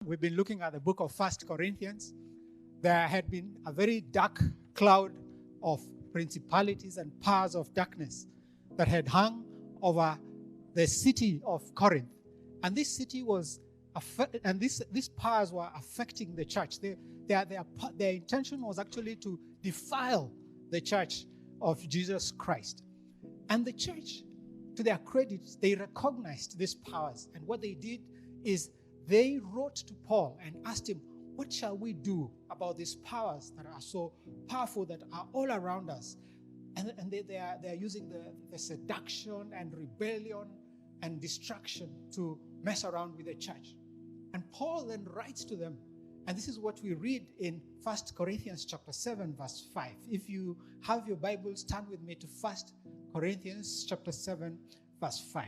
We've been looking at the book of 1 Corinthians. There had been a very dark cloud of principalities and powers of darkness that had hung over the city of Corinth. And this city was, these powers were affecting the church. Their intention was actually to defile the church of Jesus Christ. And the church, to their credit, they recognized these powers. And what they did is they wrote to Paul and asked him, what shall we do about these powers that are so powerful, that are all around us? And they are using the seduction and rebellion and distraction to mess around with the church. And Paul then writes to them, and this is what we read in 1 Corinthians chapter 7, verse 5. If you have your Bibles, turn with me to 1 Corinthians chapter 7, verse 5.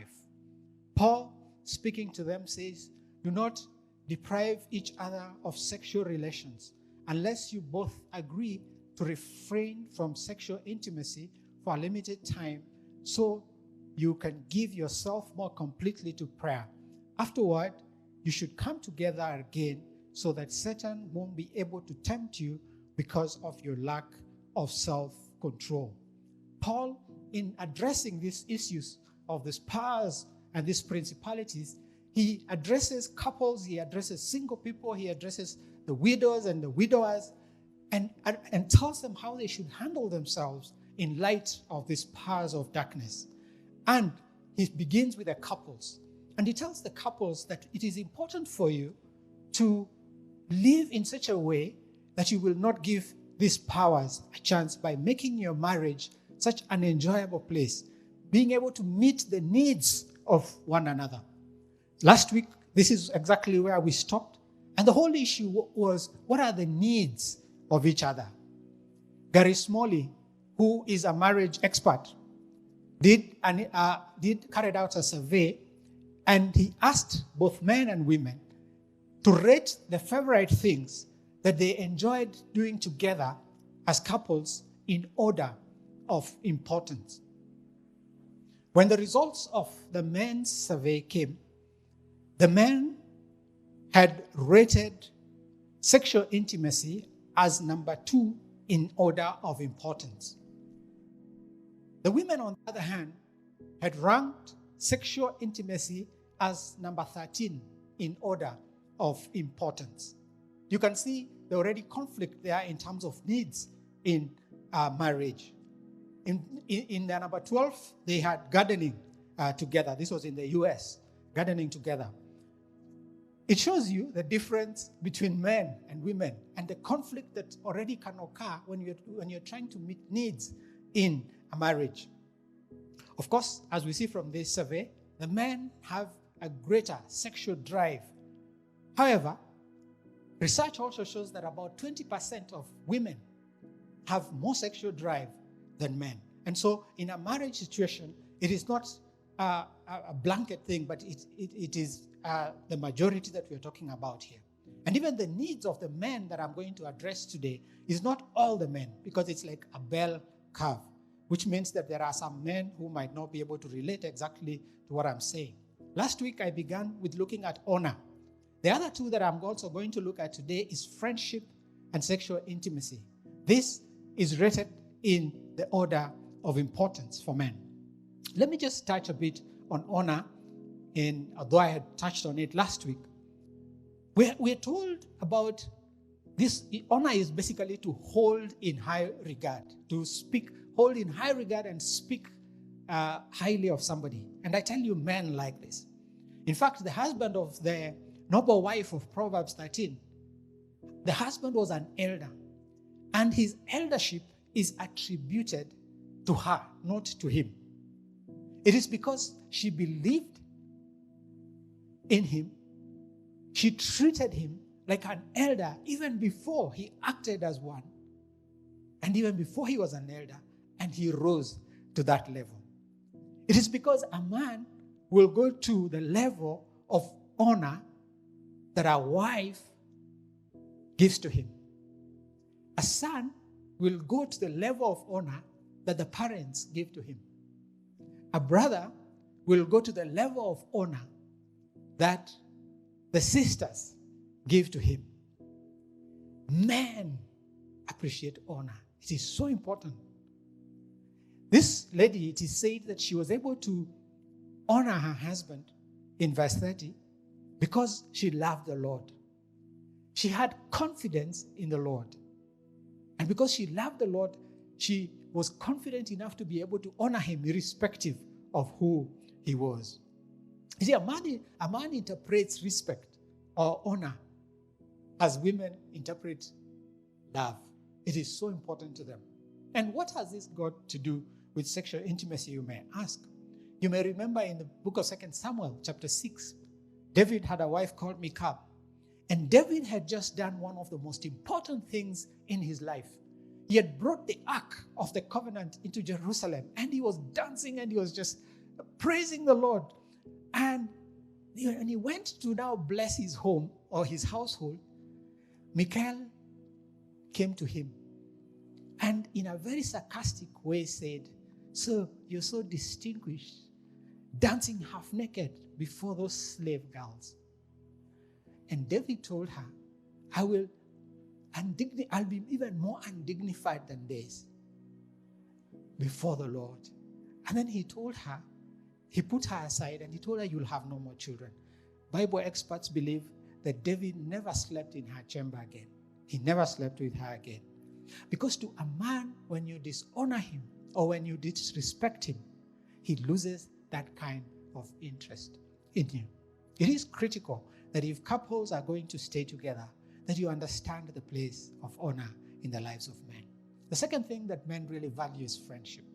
Paul, speaking to them, says, do not deprive each other of sexual relations unless you both agree to refrain from sexual intimacy for a limited time so you can give yourself more completely to prayer. Afterward, you should come together again so that Satan won't be able to tempt you because of your lack of self-control. Paul, in addressing these issues of these powers and these principalities, he addresses couples, he addresses single people, he addresses the widows and the widowers, and tells them how they should handle themselves in light of these powers of darkness. And he begins with the couples. And he tells the couples that it is important for you to live in such a way that you will not give these powers a chance by making your marriage such an enjoyable place, being able to meet the needs of one another. Last week, this is exactly where we stopped. And the whole issue was, what are the needs of each other? Gary Smalley, who is a marriage expert, carried out a survey, and he asked both men and women to rate the favorite things that they enjoyed doing together as couples in order of importance. When the results of the men's survey came, the men had rated sexual intimacy as number 2 in order of importance. The women, on the other hand, had ranked sexual intimacy as number 13 in order of importance. You can see the already conflict there in terms of needs in marriage. In the number 12, they had gardening together. This was in the US, gardening together. It shows you the difference between men and women and the conflict that already can occur when you're trying to meet needs in a marriage. Of course, as we see from this survey, the men have a greater sexual drive. However, research also shows that about 20% of women have more sexual drive than men. And so in a marriage situation, it is not a blanket thing, but it is the majority that we're talking about here. And even the needs of the men that I'm going to address today is not all the men, because it's like a bell curve, which means that there are some men who might not be able to relate exactly to what I'm saying. Last week, I began with looking at honor. The other two that I'm also going to look at today is friendship and sexual intimacy. This is rated in the order of importance for men. Let me just touch a bit on honor, although I had touched on it last week. We're told about this. Honor is basically to hold in high regard, hold in high regard and speak highly of somebody. And I tell you, men like this. In fact, the husband of the noble wife of Proverbs 13, the husband was an elder, and his eldership is attributed to her, not to him. It is because she believed in him. She treated him like an elder even before he acted as one, and even before he was an elder, and he rose to that level. It is because a man will go to the level of honor that a wife gives to him. A son will go to the level of honor that the parents give to him. A brother will go to the level of honor that the sisters give to him. Men appreciate honor. It is so important. This lady, it is said that she was able to honor her husband in verse 30 because she loved the Lord. She had confidence in the Lord. And because she loved the Lord, she was confident enough to be able to honor him irrespective of who he was. You see, a man interprets respect or honor as women interpret love. It is so important to them. And what has this got to do with sexual intimacy, you may ask? You may remember in the book of 2 Samuel, chapter 6, David had a wife called Michal. And David had just done one of the most important things in his life. He had brought the Ark of the Covenant into Jerusalem, and he was dancing and he was just praising the Lord. And when he went to now bless his home or his household, Michal came to him and in a very sarcastic way said, "Sir, you're so distinguished, dancing half naked before those slave girls." And David told her, I'll be even more undignified than this before the Lord. And then he told her, he put her aside and he told her, "You'll have no more children." Bible experts believe that David never slept in her chamber again. He never slept with her again. Because to a man, when you dishonor him or when you disrespect him, he loses that kind of interest in you. It is critical that if couples are going to stay together, that you understand the place of honor in the lives of men. The second thing that men really value is friendship.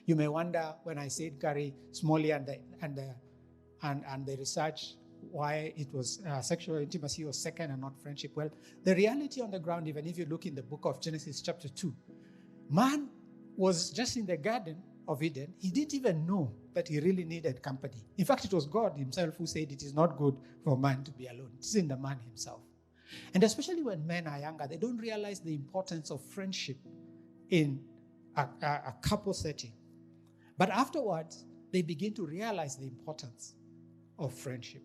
You may wonder when I said Gary Smalley and the research why it was sexual intimacy was second and not friendship. Well, the reality on the ground, even if you look in the book of Genesis chapter 2, man was just in the Garden of Eden. He didn't even know that he really needed company. In fact, it was God himself who said it is not good for man to be alone. It is in the man himself. And especially when men are younger, they don't realize the importance of friendship in a couple setting. But afterwards, they begin to realize the importance of friendship.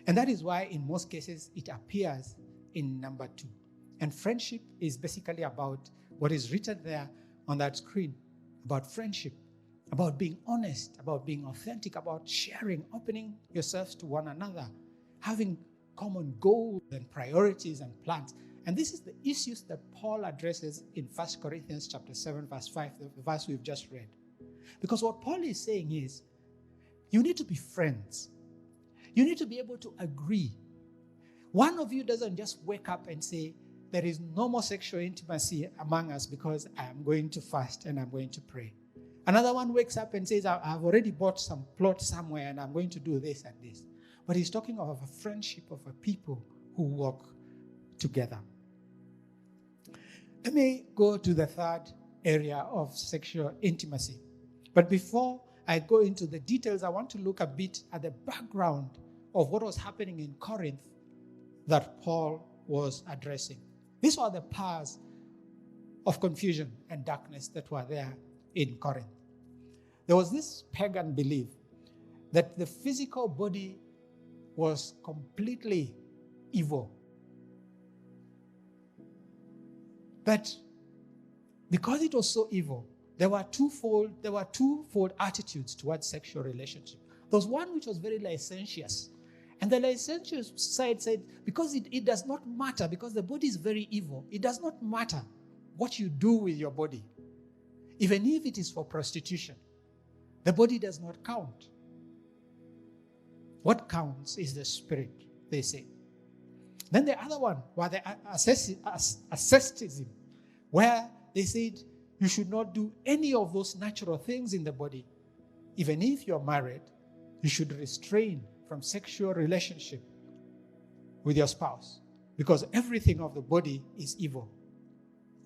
And that is why in most cases it appears in number 2. And friendship is basically about what is written there on that screen, about friendship, about being honest, about being authentic, about sharing, opening yourselves to one another, having common goals and priorities and plans. And this is the issues that Paul addresses in 1 Corinthians chapter 7, verse 5, the verse we've just read. Because what Paul is saying is, you need to be friends. You need to be able to agree. One of you doesn't just wake up and say, there is no more sexual intimacy among us because I am going to fast and I'm going to pray. Another one wakes up and says, I've already bought some plot somewhere and I'm going to do this and this. But he's talking of a friendship of a people who walk together. Let me go to the third area of sexual intimacy. But before I go into the details, I want to look a bit at the background of what was happening in Corinth that Paul was addressing. These were the powers of confusion and darkness that were there in Corinth. There was this pagan belief that the physical body was completely evil. But because it was so evil, there were twofold attitudes towards sexual relationship. There was one which was very licentious. And the licentious side said, because it does not matter, because the body is very evil, it does not matter what you do with your body. Even if it is for prostitution, the body does not count. What counts is the spirit, they say. Then the other one was the asceticism, where they said you should not do any of those natural things in the body. Even if you're married, you should restrain from sexual relationship with your spouse, because everything of the body is evil.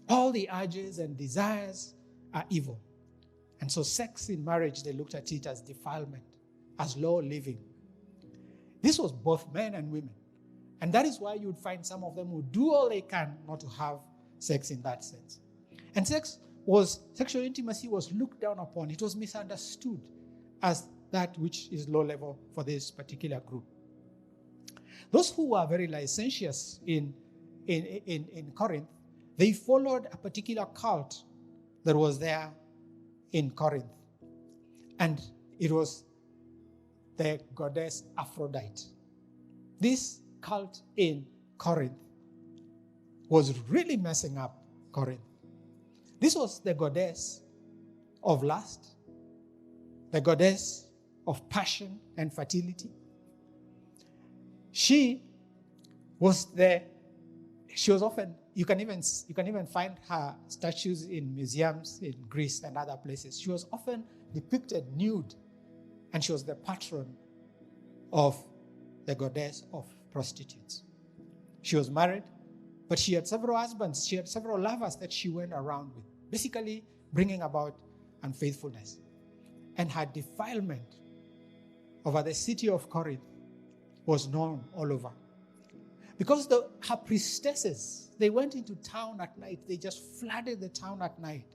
All the urges and desires are evil. And so sex in marriage, they looked at it as defilement, as low living. This was both men and women. And that is why you would find some of them who do all they can not to have sex in that sense. And sexual intimacy was looked down upon. It was misunderstood as that which is low level for this particular group. Those who were very licentious in Corinth, they followed a particular cult that was there in Corinth. And it was the goddess Aphrodite. This cult in Corinth was really messing up Corinth. This was the goddess of lust, the goddess of passion and fertility. She was often, you can even find her statues in museums in Greece and other places. She was often depicted nude, and she was the patron of the goddess of prostitutes. She was married, but she had several husbands. She had several lovers that she went around with, basically bringing about unfaithfulness. And her defilement over the city of Corinth was known all over. Because her priestesses, they went into town at night. They just flooded the town at night.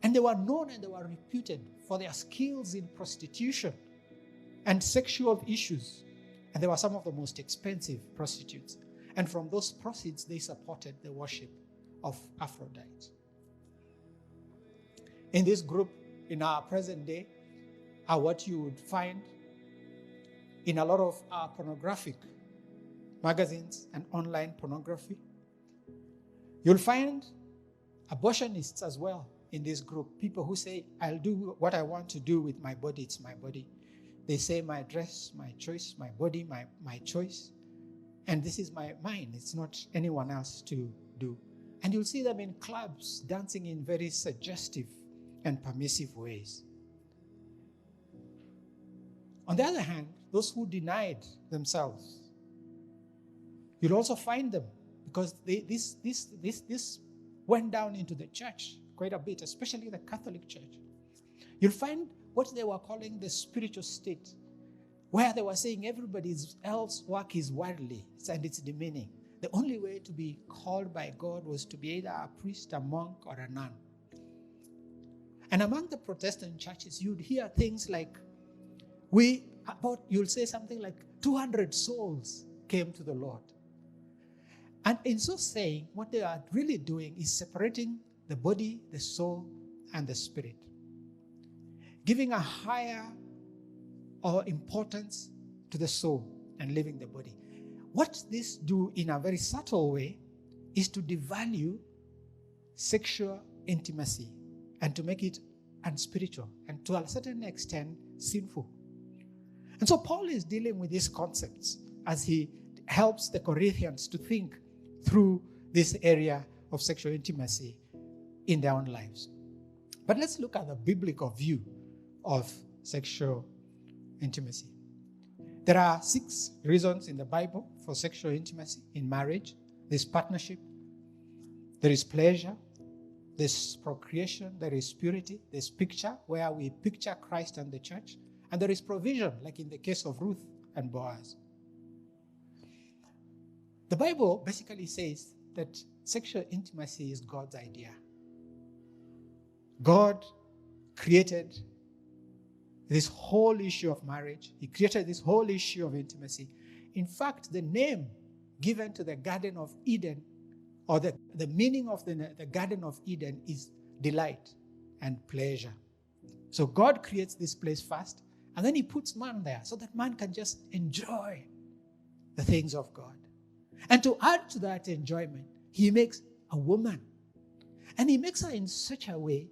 And they were known and they were reputed for their skills in prostitution and sexual issues. And they were some of the most expensive prostitutes. And from those proceeds, they supported the worship of Aphrodite. In this group, in our present day, are what you would find in a lot of pornographic magazines and online pornography. You'll find abortionists as well in this group. People who say, I'll do what I want to do with my body. It's my body. They say, my dress, my choice, my body, my choice. And this is mine. It's not anyone else to do. And you'll see them in clubs dancing in very suggestive and permissive ways. On the other hand, those who denied themselves, you'll also find them because this went down into the church quite a bit, especially the Catholic Church. You'll find what they were calling the spiritual state, where they were saying everybody else's work is worldly and it's demeaning. The only way to be called by God was to be either a priest, a monk, or a nun. And among the Protestant churches, you'd hear things like, you'll say something like 200 souls came to the Lord. And in so saying, what they are really doing is separating the body, the soul, and the spirit, giving a higher importance to the soul and leaving the body. What this do in a very subtle way is to devalue sexual intimacy and to make it unspiritual and to a certain extent sinful. And so Paul is dealing with these concepts as he helps the Corinthians to think through this area of sexual intimacy in their own lives. But let's look at the biblical view of sexual intimacy. There are 6 reasons in the Bible for sexual intimacy in marriage. There's partnership, there is pleasure, there's procreation, there is purity, there's picture, where we picture Christ and the church, and there is provision, like in the case of Ruth and Boaz. The Bible basically says that sexual intimacy is God's idea. God created this whole issue of marriage. He created this whole issue of intimacy. In fact, the name given to the Garden of Eden, or the meaning of the Garden of Eden, is delight and pleasure. So God creates this place first, and then he puts man there so that man can just enjoy the things of God. And to add to that enjoyment, he makes a woman. And he makes her in such a way,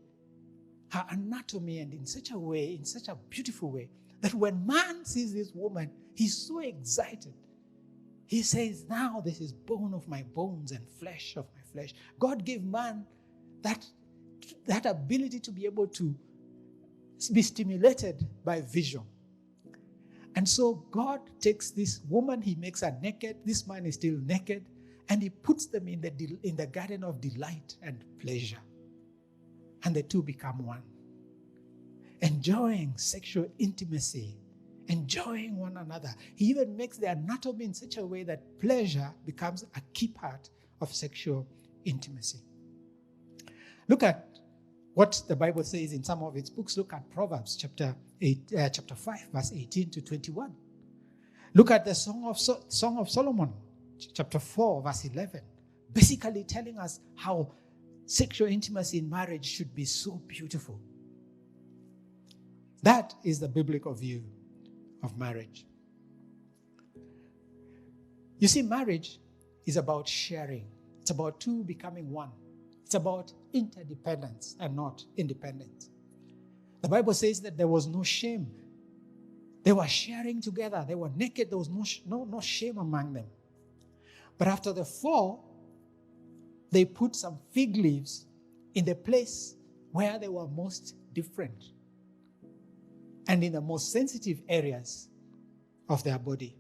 her anatomy, and in such a way, in such a beautiful way, that when man sees this woman, he's so excited. He says, now this is bone of my bones and flesh of my flesh. God gave man that ability to be able to be stimulated by vision. And so God takes this woman, he makes her naked. This man is still naked. And he puts them in the garden of delight and pleasure. And the two become one. Enjoying sexual intimacy, enjoying one another. He even makes the anatomy in such a way that pleasure becomes a key part of sexual intimacy. Look at what the Bible says in some of its books. Look at Proverbs chapter 5, verse 18 to 21. Look at the Song of Solomon, chapter 4, verse 11, basically telling us how sexual intimacy in marriage should be so beautiful. That is the biblical view of marriage. You see, marriage is about sharing. It's about two becoming one. It's about interdependence and not independence. The Bible says that there was no shame. They were sharing together. They were naked. There was no shame among them. But after the fall, they put some fig leaves in the place where they were most different and in the most sensitive areas of their body,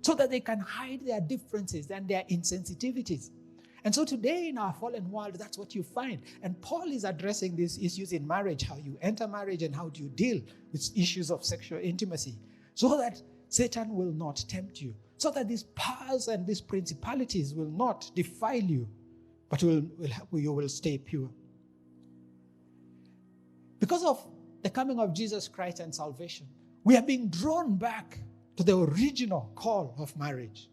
so that they can hide their differences and their insensitivities. And so today in our fallen world, that's what you find. And Paul is addressing these issues in marriage, how you enter marriage and how do you deal with issues of sexual intimacy, so that Satan will not tempt you, so that these powers and these principalities will not defile you, but you will stay pure. Because of the coming of Jesus Christ and salvation, we are being drawn back to the original call of marriage.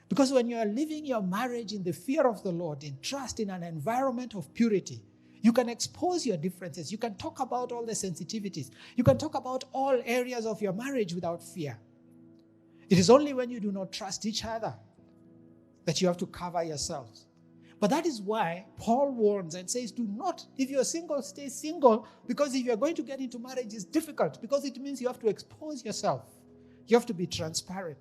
Because when you are living your marriage in the fear of the Lord, in trust, in an environment of purity, you can expose your differences. You can talk about all the sensitivities. You can talk about all areas of your marriage without fear. It is only when you do not trust each other that you have to cover yourselves. But that is why Paul warns and says, do not, if you're single, stay single, because if you're going to get into marriage, it's difficult, because it means you have to expose yourself. You have to be transparent.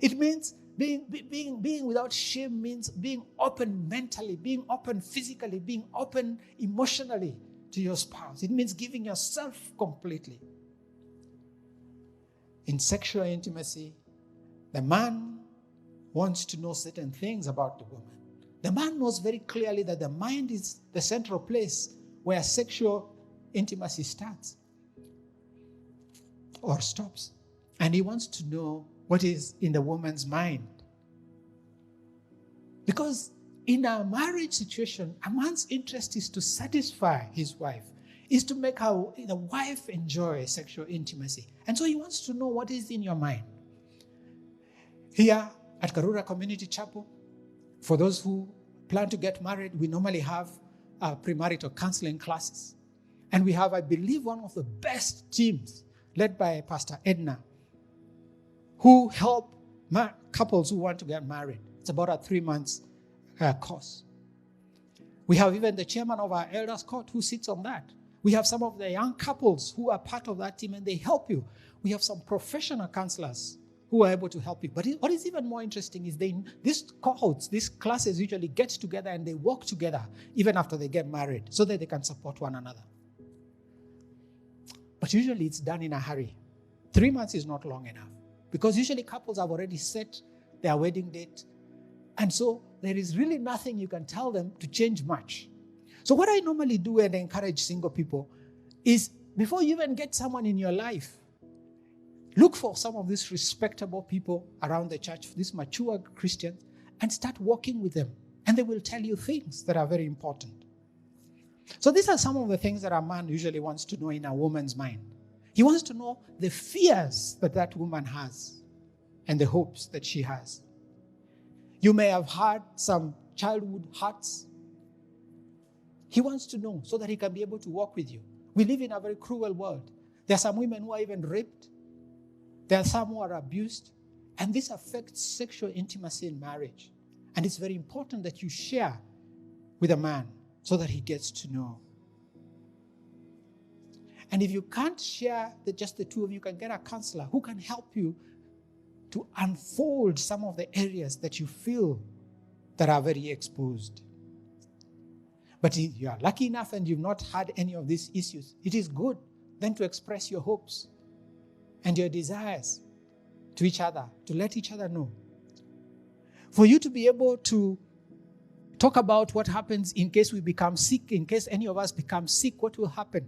It means being without shame means being open mentally, being open physically, being open emotionally to your spouse. It means giving yourself completely. In sexual intimacy, the man wants to know certain things about the woman. The man knows very clearly that the mind is the central place where sexual intimacy starts or stops. And he wants to know what is in the woman's mind. Because in a marriage situation, a man's interest is to satisfy his wife, is to make the wife enjoy sexual intimacy. And so he wants to know what is in your mind. Here at Karura Community Chapel, for those who plan to get married, we normally have premarital counseling classes. And we have, I believe, one of the best teams led by Pastor Edna, who help couples who want to get married. It's about a 3 months course. We have even the chairman of our elders court who sits on that. We have some of the young couples who are part of that team and they help you. We have some professional counselors who are able to help you. But what is even more interesting is these cohorts, these classes usually get together and they work together even after they get married so that they can support one another. But usually it's done in a hurry. 3 months is not long enough because usually couples have already set their wedding date. And so there is really nothing you can tell them to change much. So what I normally do and encourage single people is before you even get someone in your life, look for some of these respectable people around the church, these mature Christians, and start working with them. And they will tell you things that are very important. So these are some of the things that a man usually wants to know in a woman's mind. He wants to know the fears that woman has and the hopes that she has. You may have had some childhood hurts. He wants to know so that he can be able to walk with you. We live in a very cruel world. There are some women who are even raped. There are some who are abused. And this affects sexual intimacy in marriage. And it's very important that you share with a man so that he gets to know. And if you can't share just the two of you, can get a counselor who can help you to unfold some of the areas that you feel that are very exposed. But if you are lucky enough and you've not had any of these issues, it is good then to express your hopes and your desires to each other, to let each other know. For you to be able to talk about what happens in case we become sick, in case any of us become sick, what will happen?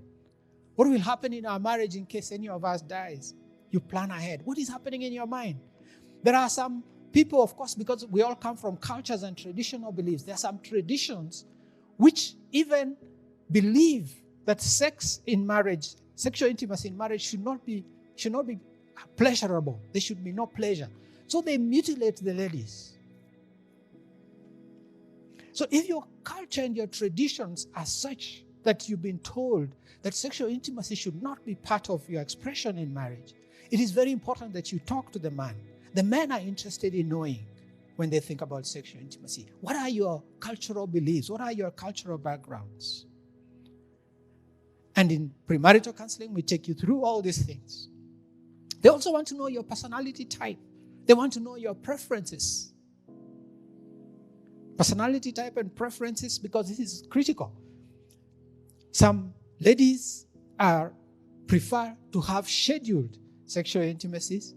What will happen in our marriage in case any of us dies? You plan ahead. What is happening in your mind? There are some people, of course, because we all come from cultures and traditional beliefs, there are some traditions which even believe that sex in marriage, sexual intimacy in marriage should not be pleasurable. There should be no pleasure. So they mutilate the ladies. So if your culture and your traditions are such that you've been told that sexual intimacy should not be part of your expression in marriage, it is very important that you talk to the man. The men are interested in knowing when they think about sexual intimacy. What are your cultural beliefs? What are your cultural backgrounds? And in premarital counseling, we take you through all these things. They also want to know your personality type. They want to know your preferences. Personality type and preferences, because this is critical. Some ladies prefer to have scheduled sexual intimacies.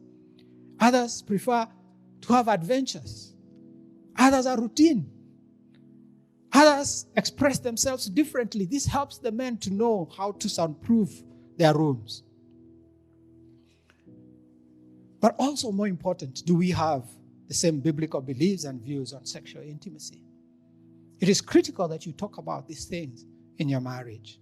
Others prefer to have adventures. Others are routine. Others express themselves differently. This helps the men to know how to soundproof their rooms. But also more important, do we have the same biblical beliefs and views on sexual intimacy? It is critical that you talk about these things in your marriage.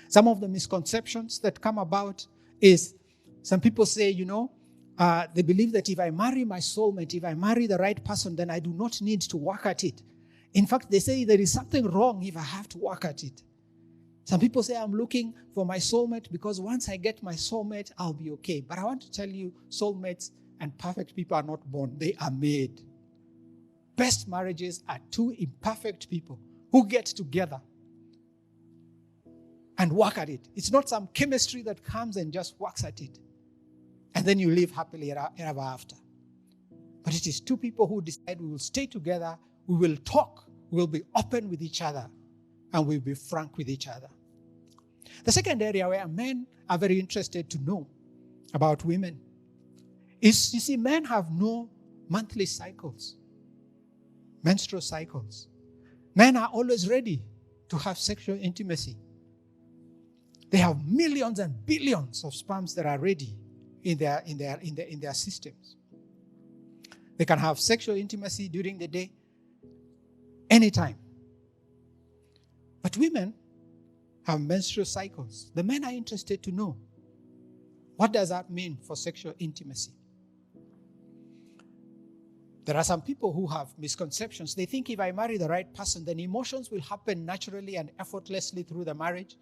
Some of the misconceptions that come about is some people say, they believe that if I marry my soulmate, if I marry the right person, then I do not need to work at it. In fact, they say there is something wrong if I have to work at it. Some people say I'm looking for my soulmate because once I get my soulmate, I'll be okay. But I want to tell you, soulmates and perfect people are not born. They are made. Best marriages are two imperfect people who get together and work at it. It's not some chemistry that comes and just works at it. And then you live happily ever after. But it is two people who decide we will stay together, we will talk, we will be open with each other, and we'll be frank with each other. The second area where men are very interested to know about women is, you see, men have no monthly cycles, menstrual cycles. Men are always ready to have sexual intimacy. They have millions and billions of sperms that are ready in their systems. They can have sexual intimacy during the day, anytime. But women have menstrual cycles. The men are interested to know, what does that mean for sexual intimacy? There are some people who have misconceptions. They think if I marry the right person, then emotions will happen naturally and effortlessly through the marriage.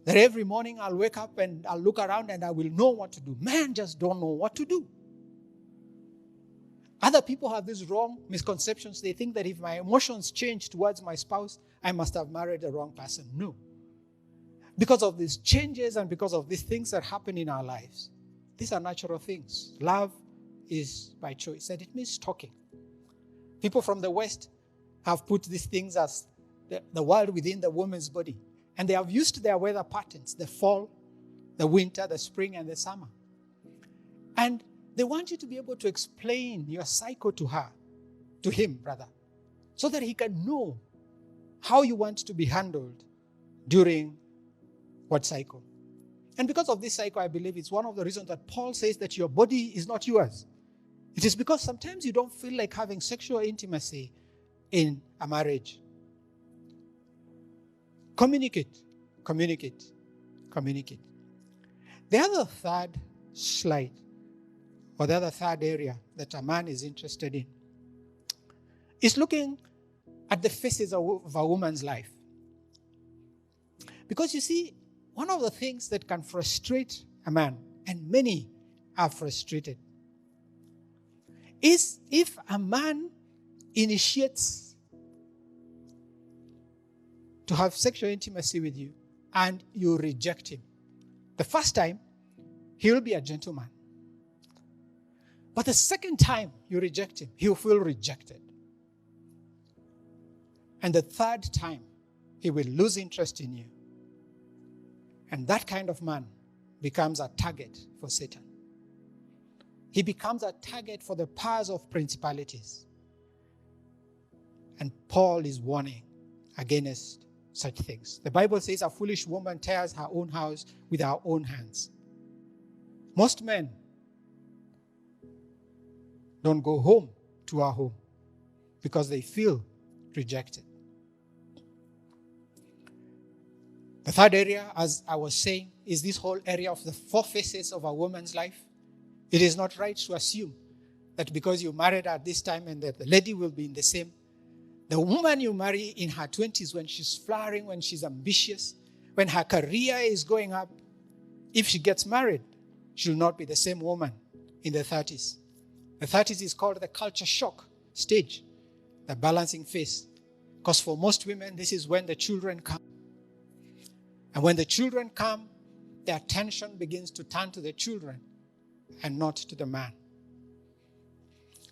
That every morning I'll wake up and I'll look around and I will know what to do. Men just don't know what to do. Other people have these wrong misconceptions. They think that if my emotions change towards my spouse, I must have married the wrong person. No. Because of these changes and because of these things that happen in our lives, these are natural things. Love is by choice, and it means talking. People from the West have put these things as the world within the woman's body. And they have used their weather patterns, the fall, the winter, the spring, and the summer. And they want you to be able to explain your cycle to him, so that he can know how you want to be handled during what cycle. And because of this cycle, I believe it's one of the reasons that Paul says that your body is not yours. It is because sometimes you don't feel like having sexual intimacy in a marriage. Communicate. The other third slide, or the other third area that a man is interested in, is looking at the phases of a woman's life. Because you see, one of the things that can frustrate a man, and many are frustrated, is if a man initiates to have sexual intimacy with you and you reject him. The first time, he will be a gentleman. But the second time you reject him, he will feel rejected. And the third time, he will lose interest in you. And that kind of man becomes a target for Satan. He becomes a target for the powers of principalities. And Paul is warning against such things. The Bible says a foolish woman tears her own house with her own hands. Most men don't go home to our home because they feel rejected. The third area, as I was saying, is this whole area of the four phases of a woman's life. It is not right to assume that because you married at this time and that the lady will be in the same. The woman you marry in her 20s, when she's flowering, when she's ambitious, when her career is going up, if she gets married, she will not be the same woman in the 30s. The 30s is called the culture shock stage, the balancing phase. Because for most women, this is when the children come. And when the children come, their attention begins to turn to the children and not to the man.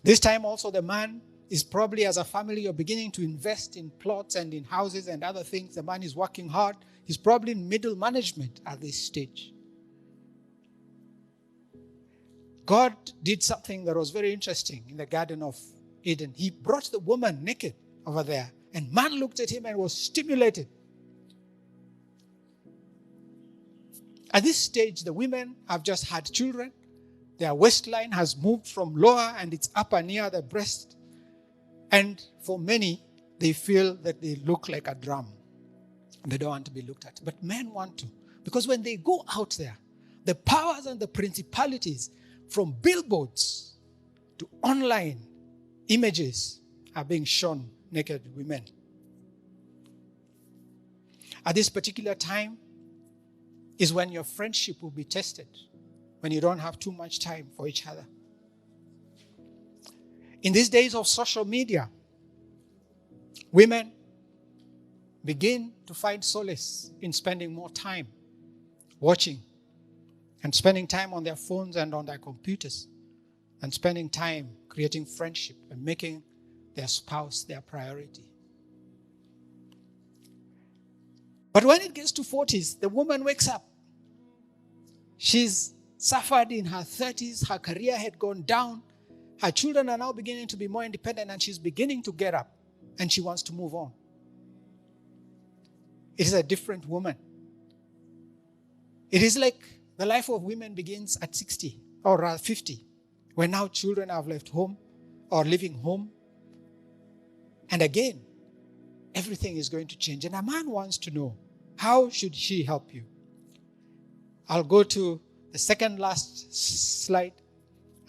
This time also the man is probably, as a family, you're beginning to invest in plots and in houses and other things. The man is working hard. He's probably in middle management at this stage. God did something that was very interesting in the Garden of Eden. He brought the woman naked over there, and man looked at him and was stimulated. At this stage, the women have just had children. Their waistline has moved from lower and it's upper near the breast. And for many, they feel that they look like a drum. They don't want to be looked at. But men want to. Because when they go out there, the powers and the principalities from billboards to online images are being shown naked women. At this particular time is when your friendship will be tested, when you don't have too much time for each other. In these days of social media, women begin to find solace in spending more time watching and spending time on their phones and on their computers and spending time creating friendship and making their spouse their priority. But when it gets to 40s, the woman wakes up. She's suffered in her 30s. Her career had gone down. Her children are now beginning to be more independent, and she's beginning to get up, and she wants to move on. It is a different woman. It is like the life of women begins at 60 or rather 50, when now children have left home or living home. And again, everything is going to change. And a man wants to know, how should she help you? I'll go to the second last slide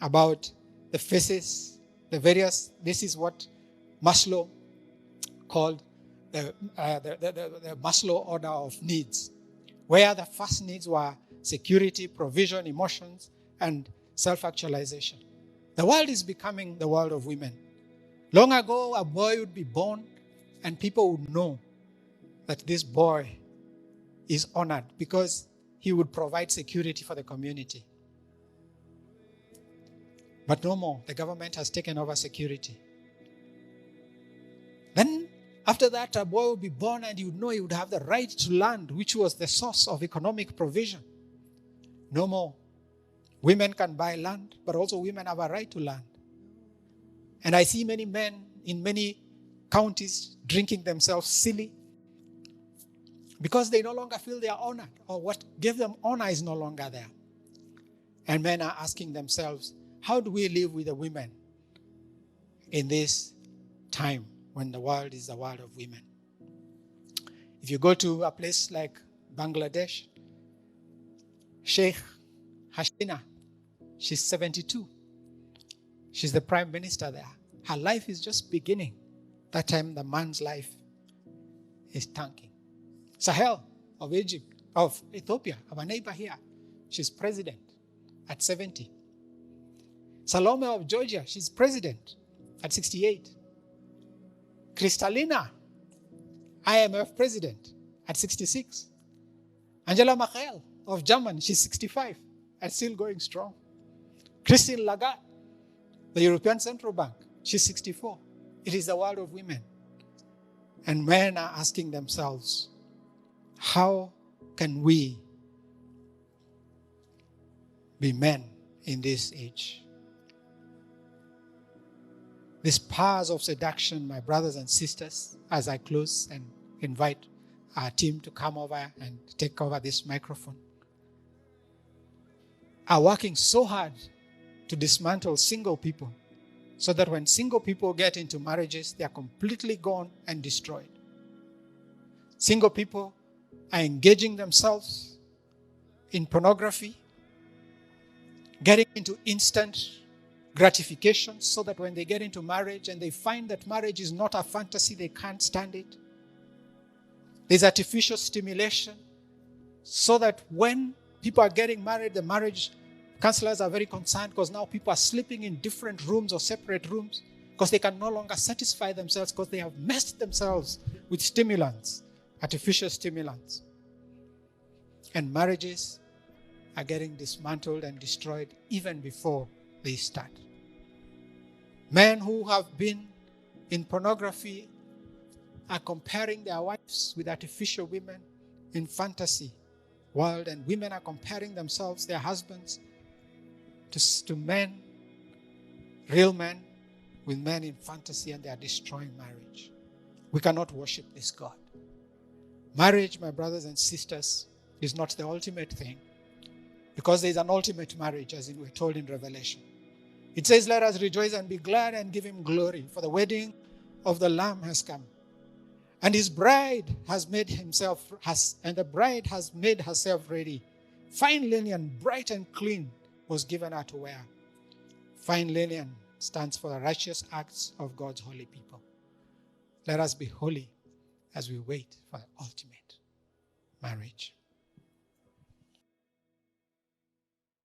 about the phases, the various. This is what Maslow called the Maslow order of needs, where the first needs were security, provision, emotions, and self-actualization. The world is becoming the world of women. Long ago, a boy would be born and people would know that this boy is honored because he would provide security for the community. But no more. The government has taken over security. Then, after that, a boy would be born and he would know he would have the right to land, which was the source of economic provision. No more. Women can buy land, but also women have a right to land. And I see many men in many counties drinking themselves silly because they no longer feel they are honored, or what gave them honor is no longer there. And men are asking themselves, how do we live with the women in this time when the world is the world of women? If you go to a place like Bangladesh, Sheikh Hasina, she's 72. She's the prime minister there. Her life is just beginning. That time the man's life is tanking. Sahel of Egypt, of Ethiopia, our neighbor here, she's president at 70. Salome of Georgia, she's president at 68. Kristalina, IMF president at 66. Angela Merkel of Germany, she's 65 and still going strong. Christine Lagarde, the European Central Bank, she's 64. It is the world of women. And men are asking themselves, how can we be men in this age? These powers of seduction, my brothers and sisters, as I close and invite our team to come over and take over this microphone, are working so hard to dismantle single people so that when single people get into marriages, they are completely gone and destroyed. Single people are engaging themselves in pornography, getting into instant gratification so that when they get into marriage and they find that marriage is not a fantasy, they can't stand it. There's artificial stimulation so that when people are getting married, the marriage counselors are very concerned because now people are sleeping in different rooms or separate rooms because they can no longer satisfy themselves because they have messed themselves with stimulants, artificial stimulants. And marriages are getting dismantled and destroyed even before they start. Men who have been in pornography are comparing their wives with artificial women in fantasy world, and women are comparing themselves, their husbands, to men, real men, with men in fantasy, and they are destroying marriage. We cannot worship this God. Marriage, my brothers and sisters, is not the ultimate thing, because there is an ultimate marriage, as we're told in Revelation. It says, let us rejoice and be glad and give him glory, for the wedding of the Lamb has come. And his bride has made the bride has made herself ready. Fine linen, bright and clean, was given her to wear. Fine linen stands for the righteous acts of God's holy people. Let us be holy as we wait for the ultimate marriage.